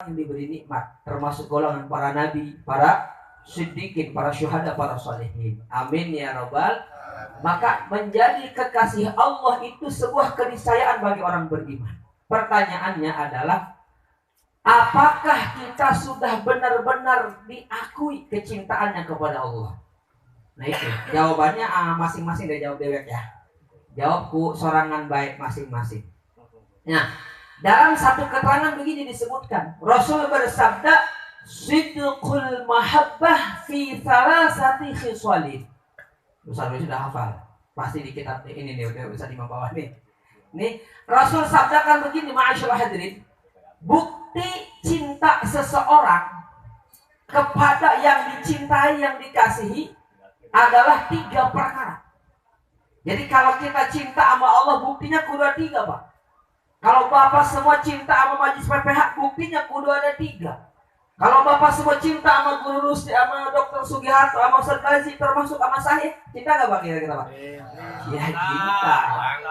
yang diberi nikmat, termasuk golongan para nabi, para siddiqin, para syuhada, para sholihin. Amin ya rabbal. Maka menjadi kekasih Allah itu sebuah keniscayaan bagi orang beriman. Pertanyaannya adalah, apakah kita sudah benar-benar diakui kecintaannya kepada Allah? Nah itu jawabannya masing-masing dari jawab dewek ya. Jawabku sorangan baik masing-masing. Nah, dalam satu keterangan begini disebutkan, Rasul bersabda, sidqul mahabbah fi thalathati khisalin. Ustaz sudah hafal. Pasti di kitab ini nih udah bisa di bawah nih. Nih, Rasul sabdakan begini, ma'asyiral hadirin. Bukti cinta seseorang kepada yang dicintai, yang dikasihi adalah 3 perkara. Jadi kalau kita cinta sama Allah, buktinya kudu ada 3, Pak. Kalau Bapak semua cinta sama Majelis PPH, buktinya kudu ada 3. Kalau Bapak semua cinta sama Guru Rusdi, sama Dr. Sugiharto, sama Ustaz Gazi, termasuk sama saya, cinta gak Pak kira-kira Pak? Ya cinta.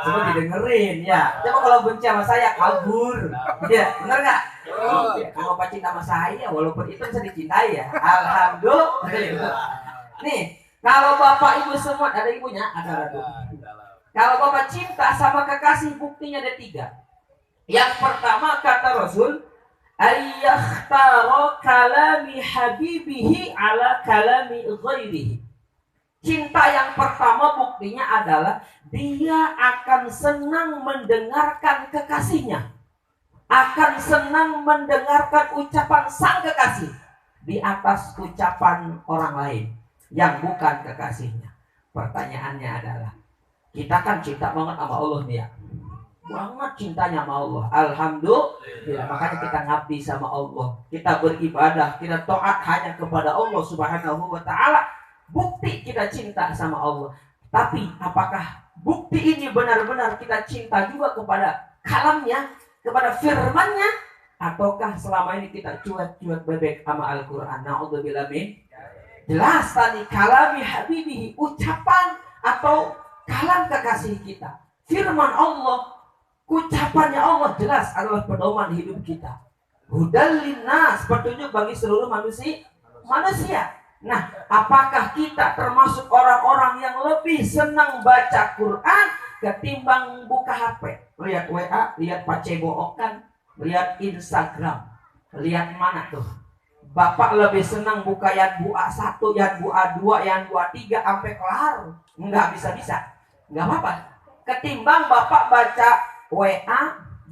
Coba didengerin ya. Coba kalau benci sama saya, kabur. Ya, bener gak? Kalau Bapak cinta sama saya, walaupun itu bisa dicintai ya. Alhamdulillah. Nih, kalau Bapak Ibu semua, ada ibunya? Ada. Kalau Bapak cinta sama kekasih, buktinya ada 3. Yang pertama kata Rasul, ayyakhtara kalami habibihi ala kalami ghairihi. Cinta yang pertama buktinya adalah dia akan senang mendengarkan kekasihnya, akan senang mendengarkan ucapan sang kekasih di atas ucapan orang lain yang bukan kekasihnya. Pertanyaannya adalah, kita kan cinta banget sama Allah nih ya, banget cintanya sama Allah. Alhamdulillah. Makanya kita ngabdi sama Allah, kita beribadah, kita taat hanya kepada Allah Subhanahu wa ta'ala. Bukti kita cinta sama Allah. Tapi apakah bukti ini benar-benar kita cinta juga kepada kalamnya, kepada firmannya, ataukah selama ini kita cuek-cuek bebek sama Al-Quran? Na'udzubillah min. Jelas tadi kalami habibihi, ucapan atau kalam kekasih kita, firman Allah, ucapannya Allah jelas adalah pedoman hidup kita. Hudal linnas, petunjuk bagi seluruh manusia. Nah, apakah kita termasuk orang-orang yang lebih senang baca Quran ketimbang buka HP? Lihat WA, lihat pacebokan, lihat Instagram, lihat mana tuh? Bapak lebih senang buka Yanbu'a 1, Yanbu'a 2, Yanbu'a 3 sampai kelar. Enggak bisa-bisa. Enggak apa-apa. Ketimbang Bapak baca WA,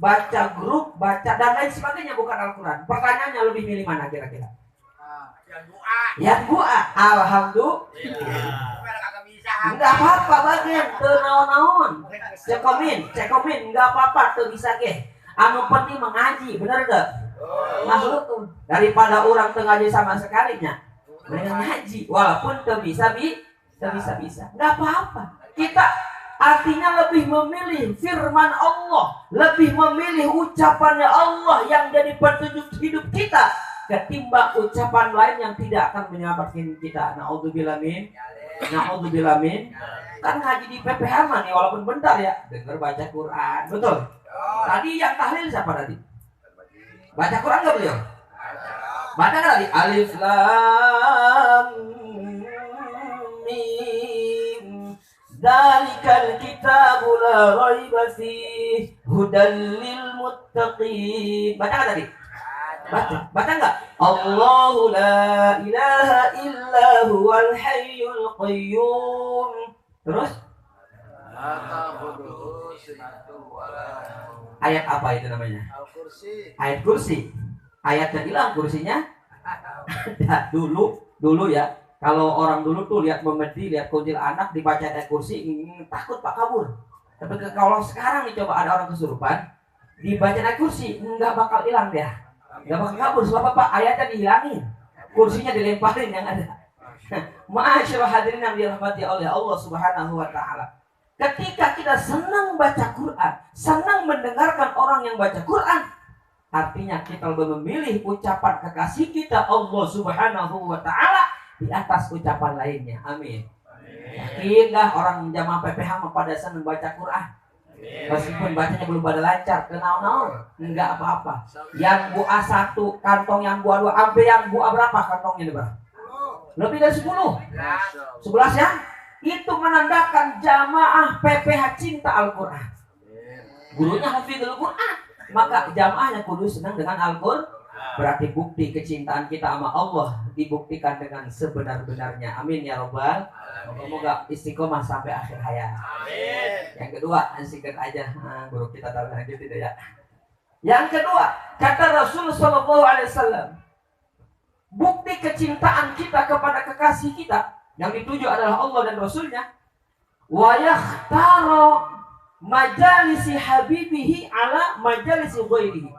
baca grup, baca dan lain sebagainya bukan Al-Quran. Pertanyaannya lebih milih mana kira-kira? Yanbu'a. Alhamdulillah. Enggak apa-apa bagian teu naon-naon. Cekomin, enggak apa-apa teu bisa ge. Anu penting mengaji, bener gak? Masuk tuh. Daripada orang teu ngaji sama sekalinya, mereka ngaji walaupun teu bisa. Enggak apa-apa. Kita artinya lebih memilih firman Allah, lebih memilih ucapannya Allah yang jadi petunjuk hidup kita ketimbang ucapan lain yang tidak akan menyelamatkan kita. Na'udzubillah min. Kan ngaji di PPH mah nih walaupun bentar ya, dengar baca Quran. Betul? Tadi yang tahlil siapa tadi? Baca Quran enggak beliau? Baca enggak tadi? Alif lam mim. Dzalikal kitabu la raiba fihi hudal lil muttaqin. Baca enggak tadi? Baca enggak? Allahu la ilaha illa huwal hayyul qayyum. Terus? Ayat apa itu namanya? Ayat kursi. Ayatnya hilang, kursinya dulu ya. Kalau orang dulu tuh lihat memedi, lihat kuntil anak dibaca ayat kursi, takut Pak kabur. Tapi kalau sekarang nih coba ada orang kesurupan, dibaca ayat kursi, nggak bakal hilang dia. Gak bakal kabur, sebab apa? Ayatnya dihilangin, kursinya dilemparin yang ada. Ma'asyiral hadirin yang dirahmati oleh Allah Subhanahu wa ta'ala. Ketika kita senang baca Quran, senang mendengarkan orang yang baca Quran, artinya kita lebih memilih ucapan kekasih kita Allah Subhanahu wa ta'ala di atas ucapan lainnya. Amin. Yakin dah orang jamaah PPH pada senang baca Quran? Meskipun bacanya belum pada lancar, kenal-nau, enggak apa-apa. Yang buah 1 kantong, yang buah 2, sampai yang buah berapa kantongnya berapa? Lebih dari 10. 11 ya? Itu menandakan jamaah PPH cinta Al-Quran. Gurunya hafizul Quran, maka jamaahnya kudu senang dengan Al-Quran. Berarti bukti kecintaan kita sama Allah dibuktikan dengan sebenar-benarnya. Amin ya robbal. Semoga istiqomah sampai akhir hayat. Yang kedua, singkat aja, guru kita tahu lanjut tidak ya. Yang kedua, kata Rasul Sallallahu Alaihi Wasallam, bukti kecintaan kita kepada kekasih kita yang dituju adalah Allah dan Rasulnya. Wa yakhtara majalisi habibihi ala majalisi ghairihi.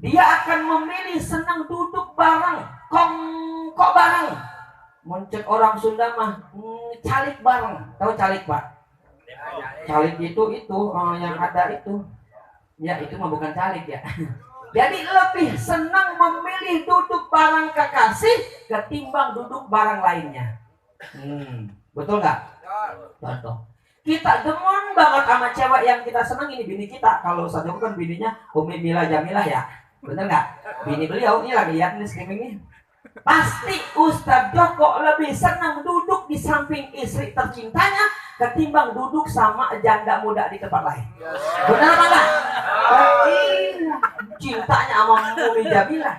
Dia akan memilih senang duduk bareng, kongkok bareng. Muncul orang Sunda mah calik bareng. Tahu calik Pak? Calik itu yang ada itu. Ya itu mah bukan calik ya. Jadi lebih senang memilih duduk bareng kekasih ketimbang duduk bareng lainnya. Betul nggak? Contoh. Kita demen banget sama cewek yang kita senang, ini bini kita. Kalau saja kan bininya Umi Mila Jamilah ya. Bener nggak? Bini beliau ini lagi lihat nih streaming ini. Pasti Ustadz Joko lebih senang duduk di samping istri tercintanya ketimbang duduk sama janda muda di tempat lain. Benar apa enggak? Cintanya sama Umi Jamilah.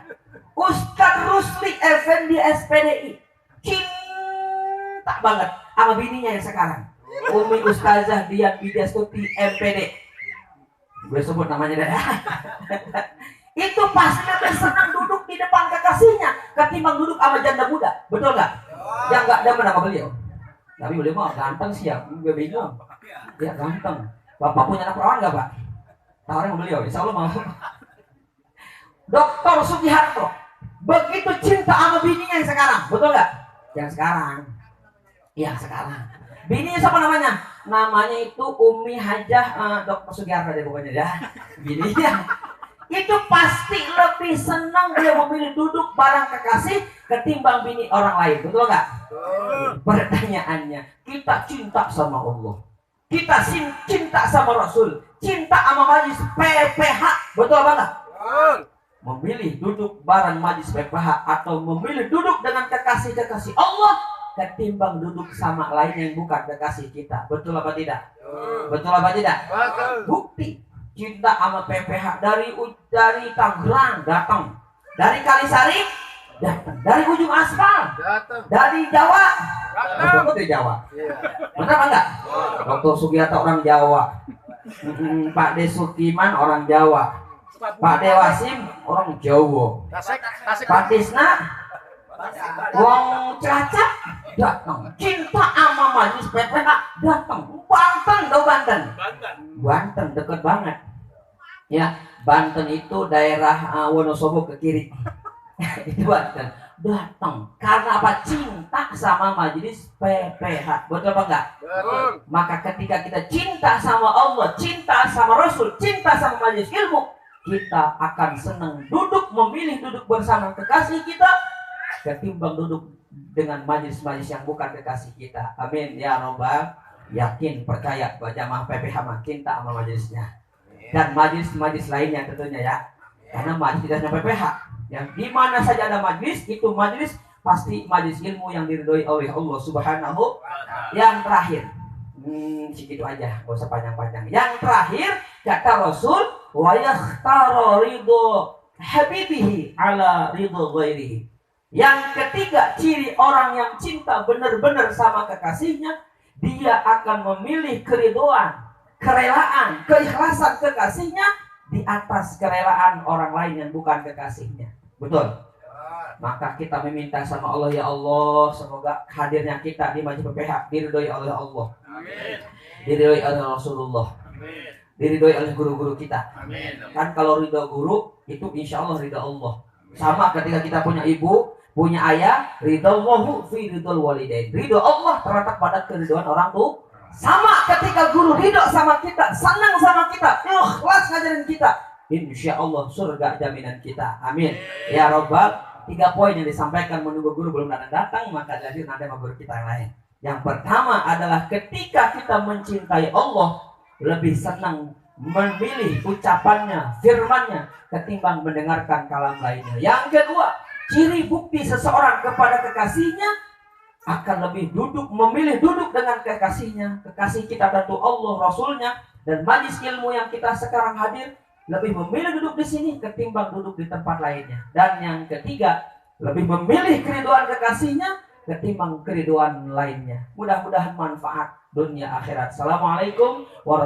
Ustadz Rusli Effendi SPDI cinta banget sama bininya yang sekarang. Umi Ustazah Dian Widyastuti MPD. Gue sebut namanya dah. Itu pasti lebih senang duduk di depan kekasihnya ketimbang duduk sama janda muda. Betul nggak? Yang nggak demen sama beliau. Tapi beliau mah ganteng sih ya. Gue bingung. Dia ganteng. Bapak punya anak perawan nggak Pak? Tawarin sama beliau. Insya Allah mau. Dr. Sugiharto begitu cinta sama bininya yang sekarang. Betul nggak? Yang sekarang. Yang sekarang. Bininya siapa namanya? Namanya itu Umi Hajah Dr. Sugiharto deh pokoknya ya. Bininya. Itu pasti lebih senang dia memilih duduk bareng kekasih ketimbang bini orang lain. Betul nggak? Pertanyaannya, kita cinta sama Allah, kita cinta sama Rasul, cinta sama majlis PPH. Betul apa enggak? Memilih duduk bareng majlis PPH atau memilih duduk dengan kekasih-kekasih Allah ketimbang duduk sama lain yang bukan kekasih kita. Betul apa tidak? Betul apa tidak? Bukti cinta sama PPH dari Tangerang datang, dari Kalisari datang, dari ujung aspal datang, dari Jawa datang, dari Jawa. Benar apa enggak? Dr. Sugiharto orang Jawa, Pak De Sukiman orang Jawa, Pak Dewasim orang Jawa, Pak Tisna Wong Cilacap datang, cinta sama majlis PPH datang. Banten tau Banten deket banget ya. Banten itu daerah Wonosobo ke kiri. Itu Banten datang karena apa? Cinta sama majlis PPH. Betul apa enggak? Betul. Maka ketika kita cinta sama Allah, cinta sama Rasul, cinta sama majlis ilmu, kita akan senang duduk, memilih duduk bersama kekasih kita ketimbang duduk dengan majlis-majlis yang bukan kekasih kita. Amin ya robbal. Yakin, percaya bahwa jamaah PPH cinta sama majlisnya dan majlis-majlis lainnya tentunya ya. Karena majlis tidak hanya PPH, yang di mana saja ada majlis, itu majlis pasti majlis ilmu yang diridhoi oleh Allah Subhanahu. Yang terakhir, segitu aja, gak usah panjang-panjang. Yang terakhir kata Rasul, wa yakhtara ridho habibihi ala ridho ghairihi. Yang ketiga, ciri orang yang cinta benar-benar sama kekasihnya, dia akan memilih keridoan, kerelaan, keikhlasan kekasihnya di atas kerelaan orang lain yang bukan kekasihnya. Betul? Maka kita meminta sama Allah, ya Allah, semoga hadirnya kita di majlis PPH diridhoi oleh Allah. Amin. Diridhoi oleh Rasulullah. Amin. Diridhoi oleh guru-guru kita. Amin. Kan kalau ridho guru itu insya Allah ridho Allah. Sama ketika kita punya ibu, punya ayah, ridallahu fi ridal walidain. Ridho Allah terletak pada keridhoan orang tua. Sama ketika guru ridho sama kita, senang sama kita, ikhlas ngajarin kita, insya Allah surga jaminan kita. Amin. Ya Rabbal. 3 poin yang disampaikan menunggu guru belum datang, maka jadi nanti sama guru kita yang lain. Yang pertama adalah ketika kita mencintai Allah, lebih senang memilih ucapannya, firmannya ketimbang mendengarkan kalam lainnya. Yang kedua, ciri bukti seseorang kepada kekasihnya akan lebih memilih duduk dengan kekasihnya. Kekasih kita tentu Allah, Rasulnya, dan majlis ilmu yang kita sekarang hadir, lebih memilih duduk di sini ketimbang duduk di tempat lainnya. Dan yang ketiga, lebih memilih keriduan kekasihnya ketimbang keriduan lainnya. Mudah-mudahan manfaat dunia akhirat. Assalamualaikum warahmatullahi wabarakatuh.